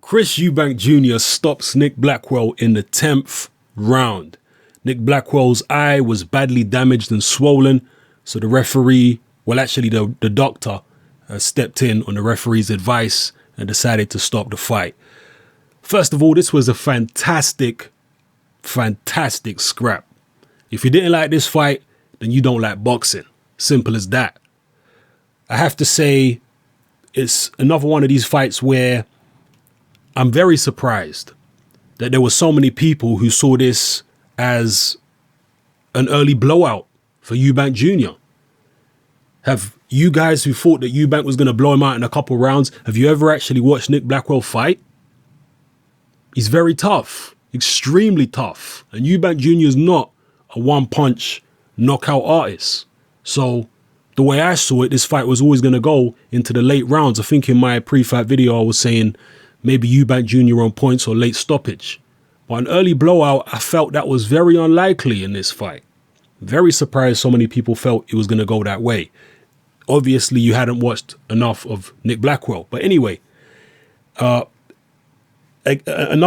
Chris Eubank Jr. stops Nick Blackwell in the 10th round. Nick Blackwell's eye was badly damaged and swollen, so the referee, well actually the doctor, stepped in on the referee's advice and decided to stop the fight. First of all, this was a fantastic scrap. If you didn't like this fight, then you don't like boxing. Simple as that. I have to say, it's another one of these fights where I'm very surprised that there were so many people who saw this as an early blowout for Eubank Jr. Have you guys who thought that Eubank was going to blow him out in a couple rounds, have you ever actually watched Nick Blackwell fight? He's very tough, extremely tough. And Eubank Jr. is not a one-punch knockout artist. So the way I saw it, this fight was always going to go into the late rounds. I think in my pre-fight video, I was saying maybe Eubank Jr. on points or late stoppage. But an early blowout, I felt that was very unlikely in this fight. Very surprised so many people felt it was going to go that way. Obviously, you hadn't watched enough of Nick Blackwell. But anyway, another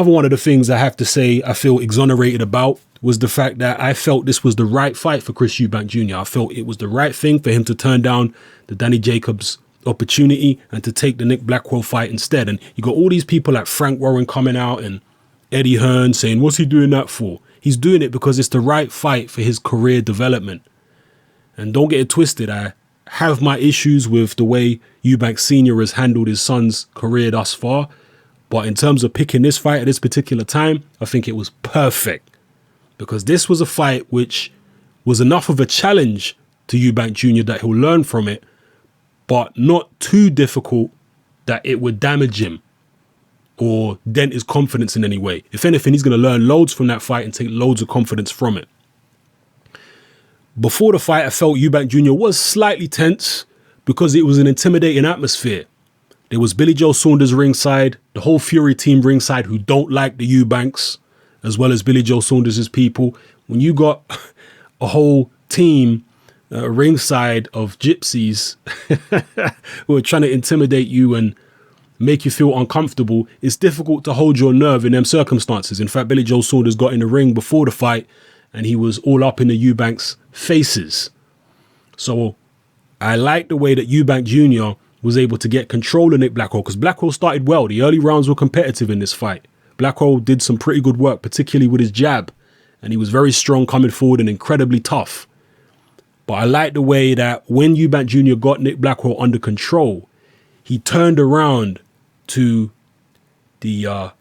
one of the things I have to say I feel exonerated about was the fact that I felt this was the right fight for Chris Eubank Jr. I felt it was the right thing for him to turn down the Danny Jacobs opportunity and to take the Nick Blackwell fight instead. And you got all these people like Frank Warren coming out and Eddie Hearn saying, what's he doing that for? He's doing it because it's the right fight for his career development. And don't get it twisted. I have my issues with the way Eubank Sr. has handled his son's career thus far. But in terms of picking this fight at this particular time, I think it was perfect. Because this was a fight which was enough of a challenge to Eubank Jr. that he'll learn from it, but not too difficult that it would damage him or dent his confidence in any way. If anything, he's going to learn loads from that fight and take loads of confidence from it. Before the fight, I felt Eubank Jr. was slightly tense because it was an intimidating atmosphere. There was Billy Joe Saunders ringside, the whole Fury team ringside who don't like the Eubanks, as well as Billy Joe Saunders' people. When you got a whole team ringside of gypsies who are trying to intimidate you and make you feel uncomfortable, it's difficult to hold your nerve in them circumstances. In fact, Billy Joe Saunders got in the ring before the fight and he was all up in the Eubanks' faces. So I like the way that Eubank Jr. was able to get control of Nick Blackwell, because Blackwell started well. The early rounds were competitive in this fight. Blackwell did some pretty good work, particularly with his jab, and he was very strong coming forward and incredibly tough. But I like the way that when Eubank Jr. got Nick Blackwell under control, he turned around to the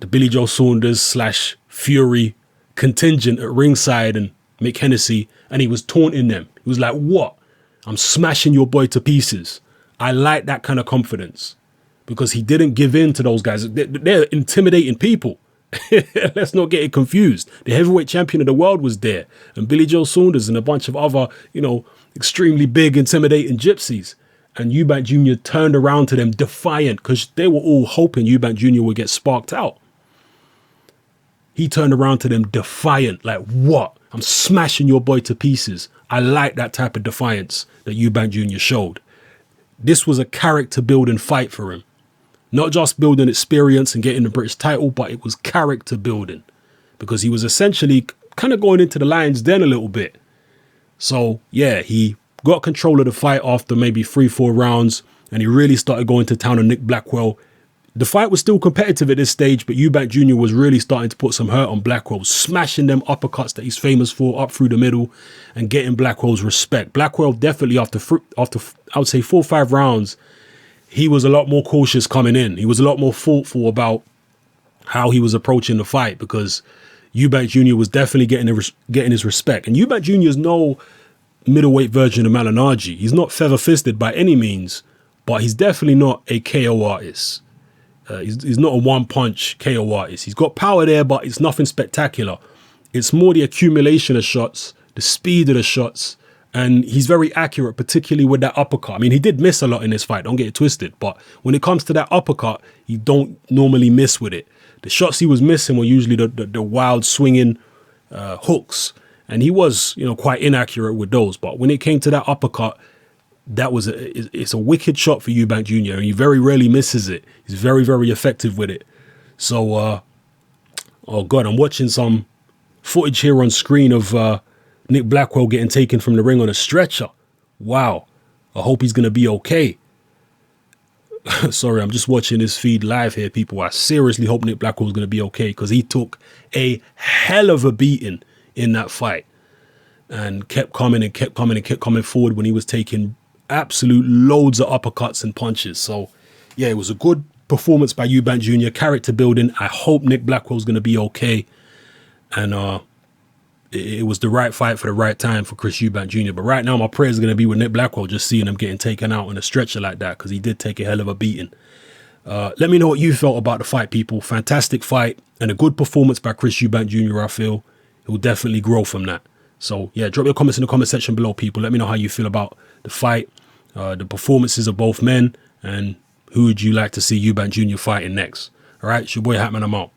Billy Joe Saunders / Fury contingent at ringside and Mick Hennessy, and he was taunting them. He was like, what? I'm smashing your boy to pieces. I like that kind of confidence because he didn't give in to those guys. They're intimidating people. Let's not get it confused. The heavyweight champion of the world was there, and Billy Joe Saunders and a bunch of other, extremely big, intimidating gypsies. And Eubank Jr. turned around to them defiant because they were all hoping Eubank Jr. would get sparked out. He turned around to them defiant, like, what? I'm smashing your boy to pieces. I like that type of defiance that Eubank Jr. showed. This was a character building fight for him. Not just building experience and getting the British title, but it was character building because he was essentially kind of going into the lion's den a little bit. So yeah, he got control of the fight after maybe 3-4 rounds and he really started going to town on Nick Blackwell. The fight was still competitive at this stage, but Eubank Jr. was really starting to put some hurt on Blackwell, smashing them uppercuts that he's famous for up through the middle and getting Blackwell's respect. Blackwell definitely after I would say 4 or 5 rounds, he was a lot more cautious coming in. He was a lot more thoughtful about how he was approaching the fight because Eubank Jr. was definitely getting his respect. And Eubank Jr. is no middleweight version of Malignaggi. He's not feather-fisted by any means, but he's definitely not a KO artist. He's not a one-punch KO artist. He's got power there, but it's nothing spectacular. It's more the accumulation of shots, the speed of the shots, and he's very accurate, particularly with that uppercut. I mean, he did miss a lot in this fight, don't get it twisted, but when it comes to that uppercut, he don't normally miss with it. The shots he was missing were usually the wild swinging hooks, and he was, quite inaccurate with those. But when it came to that uppercut, it's a wicked shot for Eubank Jr. and he very rarely misses it. He's very, very effective with it. So, oh God, I'm watching some footage here on screen of Nick Blackwell getting taken from the ring on a stretcher. Wow. I hope he's going to be okay. Sorry, I'm just watching this feed live here, people. I seriously hope Nick Blackwell is going to be okay because he took a hell of a beating in that fight and kept coming and kept coming and kept coming forward when he was taking absolute loads of uppercuts and punches. So, yeah, it was a good performance by Eubank Jr. Character building. I hope Nick Blackwell is going to be okay. And it was the right fight for the right time for Chris Eubank Jr. But right now, my prayers are going to be with Nick Blackwell, just seeing him getting taken out on a stretcher like that, because he did take a hell of a beating. Let me know what you felt about the fight, people. Fantastic fight and a good performance by Chris Eubank Jr., I feel. He will definitely grow from that. So, yeah, drop your comments in the comment section below, people. Let me know how you feel about the fight, the performances of both men, and who would you like to see Eubank Jr. fighting next. All right, it's your boy Hatman, I'm out.